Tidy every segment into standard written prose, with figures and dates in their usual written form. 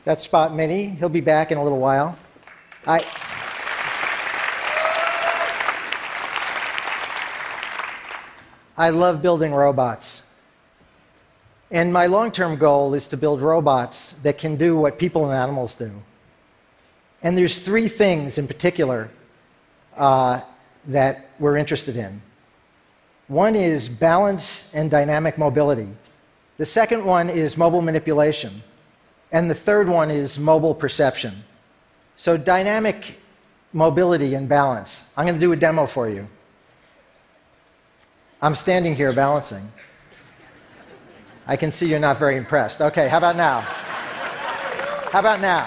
That's Spot Mini. He'll be back in a little while. I love building robots. And my long-term goal is to build robots that can do what people and animals do. And there's three things in particular that we're interested in. One is balance and dynamic mobility. The second one is mobile manipulation. And the third one is mobile perception. So dynamic mobility and balance. I'm going to do a demo for you. I'm standing here balancing. I can see you're not very impressed. Okay, how about now? How about now?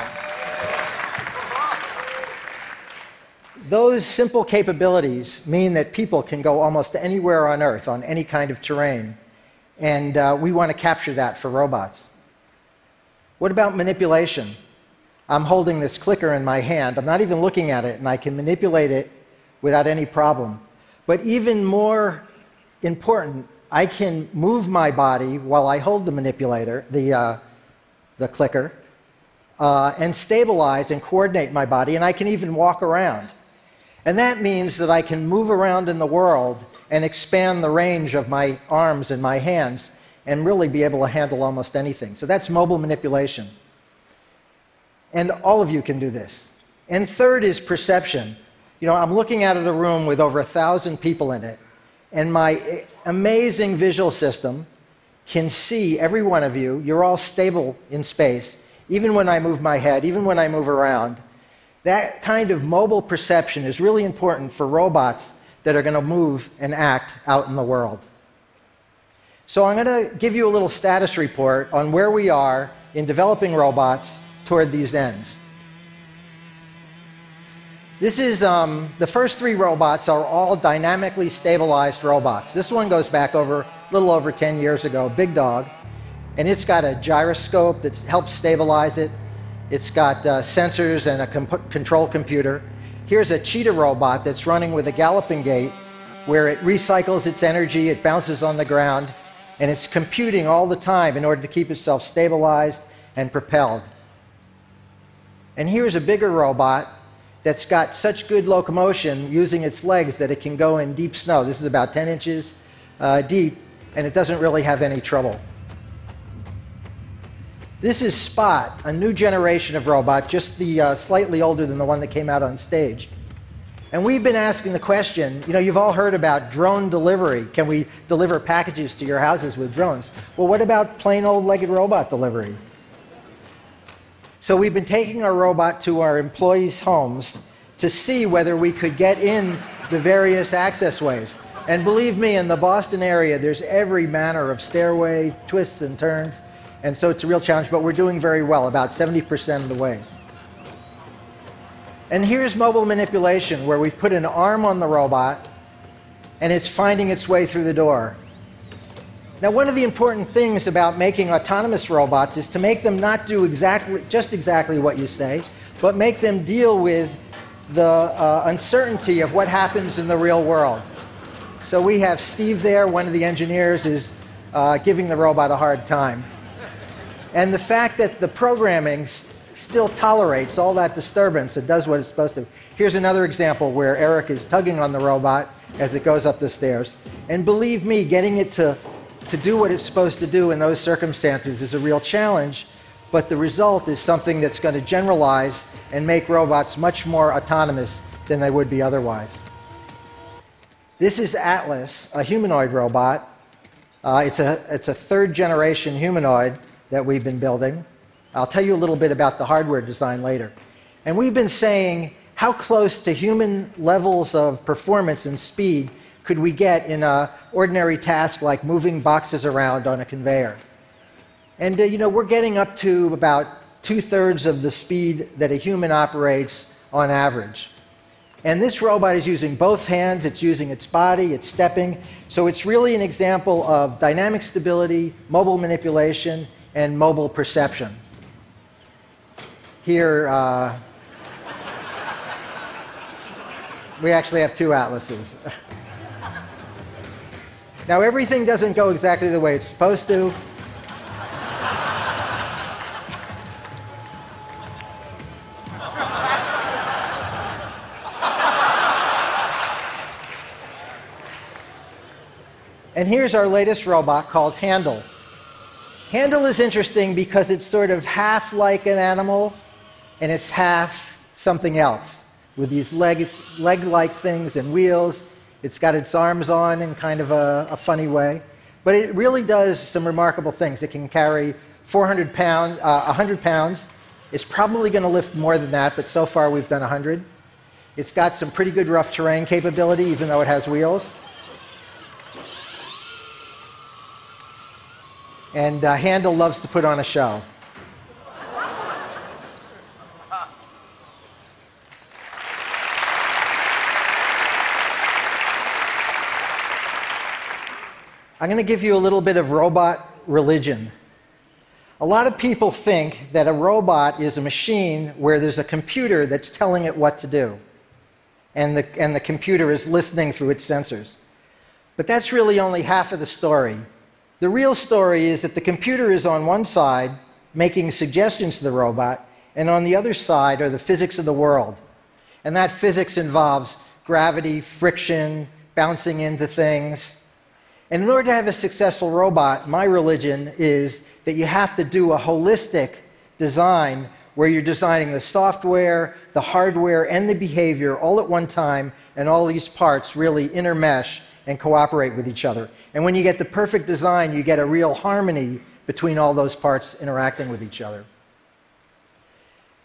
Those simple capabilities mean that people can go almost anywhere on Earth on any kind of terrain, and we want to capture that for robots. What about manipulation? I'm holding this clicker in my hand. I'm not even looking at it, and I can manipulate it without any problem. But even more important, I can move my body while I hold the manipulator, the clicker, and stabilize and coordinate my body, and I can even walk around. And that means that I can move around in the world and expand the range of my arms and my hands and really be able to handle almost anything. So that's mobile manipulation. And all of you can do this. And third is perception. You know, I'm looking out of the room with over 1,000 people in it, and my amazing visual system can see every one of you. You're all stable in space, even when I move my head, even when I move around. That kind of mobile perception is really important for robots that are going to move and act out in the world. So I'm going to give you a little status report on where we are in developing robots toward these ends. This is, the first three robots are all dynamically stabilized robots. This one goes back over a little over 10 years ago, Big Dog, and it's got a gyroscope that helps stabilize it. It's got sensors and a control computer. Here's a cheetah robot that's running with a galloping gait where it recycles its energy, it bounces on the ground, and it's computing all the time in order to keep itself stabilized and propelled. And here's a bigger robot that's got such good locomotion using its legs that it can go in deep snow. This is about 10 inches deep, and it doesn't really have any trouble. This is Spot, a new generation of robot, just the slightly older than the one that came out on stage. And we've been asking the question, you know, you've all heard about drone delivery. Can we deliver packages to your houses with drones? Well, what about plain old legged robot delivery? So we've been taking our robot to our employees' homes to see whether we could get in the various access ways. And believe me, in the Boston area, there's every manner of stairway, twists and turns. And so it's a real challenge, but we're doing very well, about 70% of the ways. And here's mobile manipulation, where we've put an arm on the robot, and it's finding its way through the door. Now, one of the important things about making autonomous robots is to make them not do just exactly what you say, but make them deal with the uncertainty of what happens in the real world. So we have Steve there, one of the engineers, is giving the robot a hard time. And the fact that the programming still tolerates all that disturbance, it does what it's supposed to. Here's another example where Eric is tugging on the robot as it goes up the stairs. And believe me, getting it to do what it's supposed to do in those circumstances is a real challenge, but the result is something that's going to generalize and make robots much more autonomous than they would be otherwise. This is Atlas, a humanoid robot. It's a third-generation humanoid that we've been building. I'll tell you a little bit about the hardware design later. And we've been saying, how close to human levels of performance and speed could we get in an ordinary task like moving boxes around on a conveyor? And you know, we're getting up to about 2/3 of the speed that a human operates on average. And this robot is using both hands, it's using its body, it's stepping. So it's really an example of dynamic stability, mobile manipulation, and mobile perception. Here, we actually have two Atlases. Now, everything doesn't go exactly the way it's supposed to. And here's our latest robot called Handle. Handle is interesting because it's sort of half like an animal and it's half something else with these leg-like things and wheels. It's got its arms on in kind of a funny way. But it really does some remarkable things. It can carry 100 pounds. It's probably going to lift more than that, but so far we've done 100. It's got some pretty good rough terrain capability, even though it has wheels. And Handle loves to put on a show. I'm going to give you a little bit of robot religion. A lot of people think that a robot is a machine where there's a computer that's telling it what to do, and the computer is listening through its sensors. But that's really only half of the story. The real story is that the computer is on one side making suggestions to the robot, and on the other side are the physics of the world. And that physics involves gravity, friction, bouncing into things. And in order to have a successful robot, my religion is that you have to do a holistic design where you're designing the software, the hardware, and the behavior all at one time, and all these parts really intermesh and cooperate with each other. And when you get the perfect design, you get a real harmony between all those parts interacting with each other.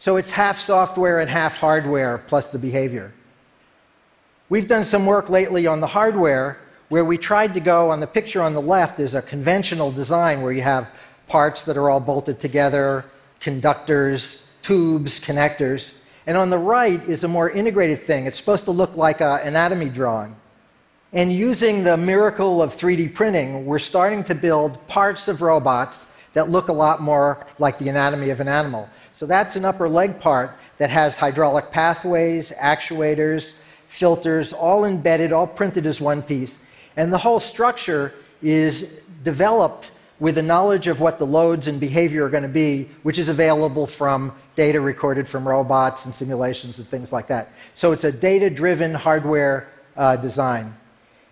So it's half software and half hardware plus the behavior. We've done some work lately on the hardware where we tried to go, on the picture on the left is a conventional design where you have parts that are all bolted together, conductors, tubes, connectors. And on the right is a more integrated thing. It's supposed to look like an anatomy drawing. And using the miracle of 3D printing, we're starting to build parts of robots that look a lot more like the anatomy of an animal. So that's an upper leg part that has hydraulic pathways, actuators, filters, all embedded, all printed as one piece. And the whole structure is developed with a knowledge of what the loads and behavior are going to be, which is available from data recorded from robots and simulations and things like that. So it's a data-driven hardware design.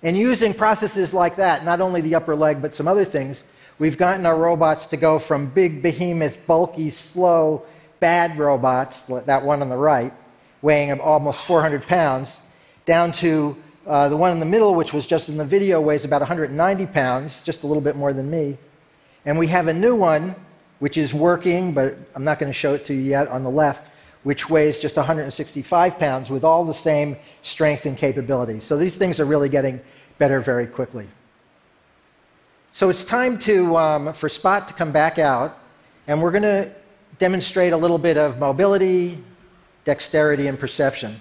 And using processes like that, not only the upper leg, but some other things, we've gotten our robots to go from big, behemoth, bulky, slow, bad robots, that one on the right, weighing almost 400 pounds, down to the one in the middle, which was just in the video, weighs about 190 pounds, just a little bit more than me. And we have a new one, which is working, but I'm not going to show it to you yet, on the left, which weighs just 165 pounds with all the same strength and capability. So these things are really getting better very quickly. So it's time for Spot to come back out, and we're going to demonstrate a little bit of mobility, dexterity, and perception.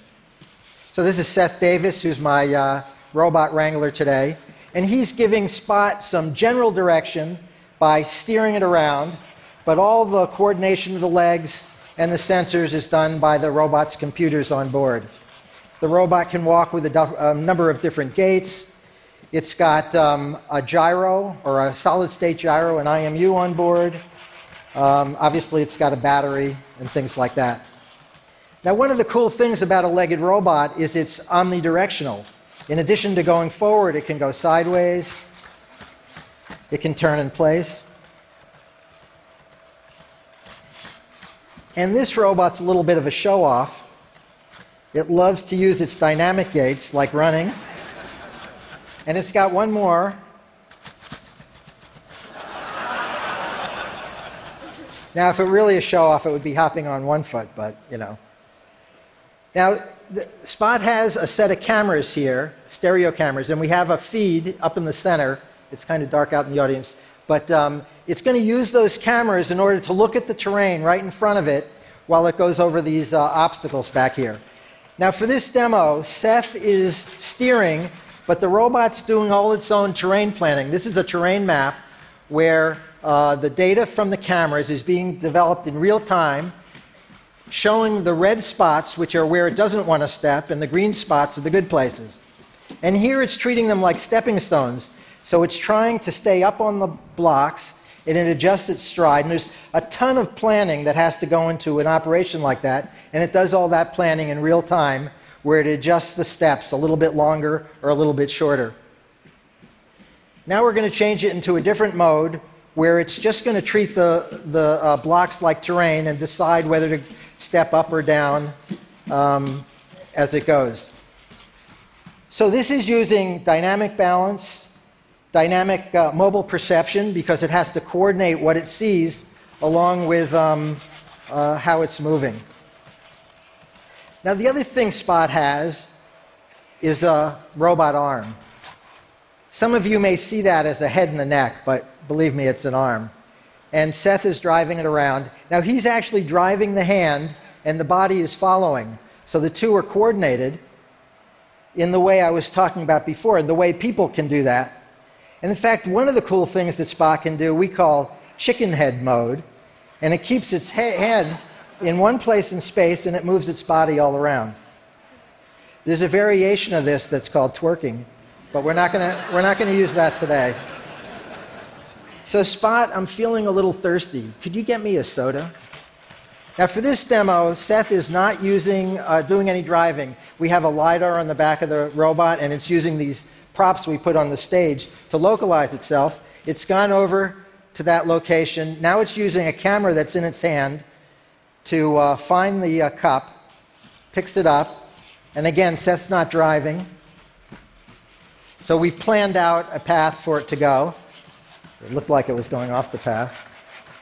So this is Seth Davis, who's my robot wrangler today, and he's giving Spot some general direction by steering it around, but all the coordination of the legs and the sensors is done by the robot's computers on board. The robot can walk with a number of different gaits. It's got a gyro, or a solid-state gyro, an IMU on board. Obviously, it's got a battery and things like that. Now, one of the cool things about a legged robot is it's omnidirectional. In addition to going forward, it can go sideways. It can turn in place. And this robot's a little bit of a show-off. It loves to use its dynamic gaits, like running. And it's got one more. Now, if it really is show-off, it would be hopping on one foot, but, you know. Now, Spot has a set of cameras here, stereo cameras, and we have a feed up in the center. It's kind of dark out in the audience. But it's going to use those cameras in order to look at the terrain right in front of it while it goes over these obstacles back here. Now, for this demo, Seth is steering, but the robot's doing all its own terrain planning. This is a terrain map where the data from the cameras is being developed in real time, showing the red spots, which are where it doesn't want to step, and the green spots are the good places. And here it's treating them like stepping stones. So it's trying to stay up on the blocks, and it adjusts its stride. And there's a ton of planning that has to go into an operation like that, and it does all that planning in real time, where it adjusts the steps a little bit longer or a little bit shorter. Now we're going to change it into a different mode where it's just going to treat the blocks like terrain and decide whether to step up or down as it goes. So this is using dynamic balance, dynamic mobile perception, because it has to coordinate what it sees along with how it's moving. Now the other thing Spot has is a robot arm. Some of you may see that as a head and a neck, but believe me, it's an arm. And Seth is driving it around. Now he's actually driving the hand, and the body is following. So the two are coordinated in the way I was talking about before, and the way people can do that. And in fact, one of the cool things that Spot can do, we call chicken head mode, and it keeps its head in one place in space, and it moves its body all around. There's a variation of this that's called twerking, but we're not going to use that today. So Spot, I'm feeling a little thirsty. Could you get me a soda? Now for this demo, Seth is not doing any driving. We have a LiDAR on the back of the robot, and it's using these props we put on the stage to localize itself. It's gone over to that location. Now it's using a camera that's in its hand to find the cup, picks it up, and again, Seth's not driving. So we've planned out a path for it to go. It looked like it was going off the path.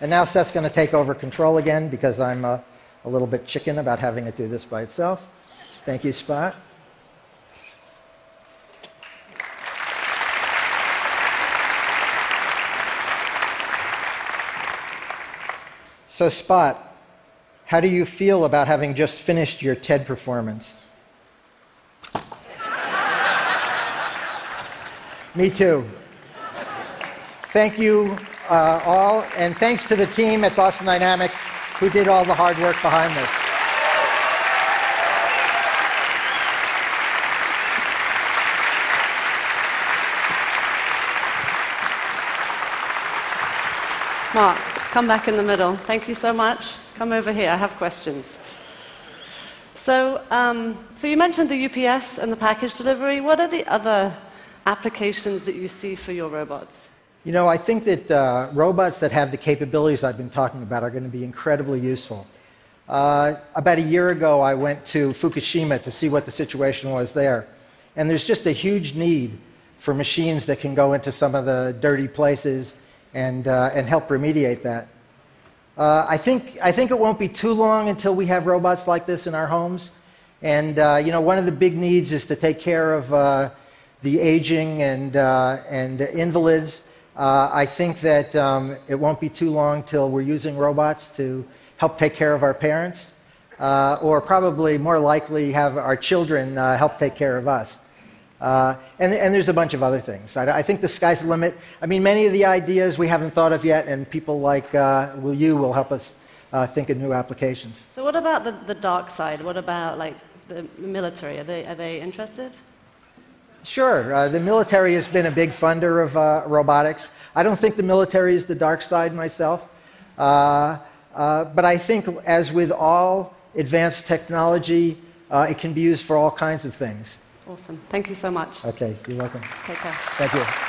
And now Seth's going to take over control again because I'm a little bit chicken about having it do this by itself. Thank you, Spot. So Spot, how do you feel about having just finished your TED performance? Me too. Thank you all, and thanks to the team at Boston Dynamics who did all the hard work behind this. Mark, come back in the middle. Thank you so much. Come over here. I have questions. So you mentioned the UPS and the package delivery. What are the other applications that you see for your robots? You know, I think that robots that have the capabilities I've been talking about are going to be incredibly useful. About a year ago, I went to Fukushima to see what the situation was there. And there's just a huge need for machines that can go into some of the dirty places and help remediate that. I think it won't be too long until we have robots like this in our homes. And you know, one of the big needs is to take care of the aging and invalids. I think that it won't be too long till we're using robots to help take care of our parents, or probably more likely have our children help take care of us. And there's a bunch of other things. I think the sky's the limit. I mean, many of the ideas we haven't thought of yet, and people like you will help us think of new applications. So what about the dark side? What about like the military? Are they interested? Sure. The military has been a big funder of robotics. I don't think the military is the dark side myself. But I think, as with all advanced technology, it can be used for all kinds of things. Awesome. Thank you so much. Okay. You're welcome. Take care. Thank you.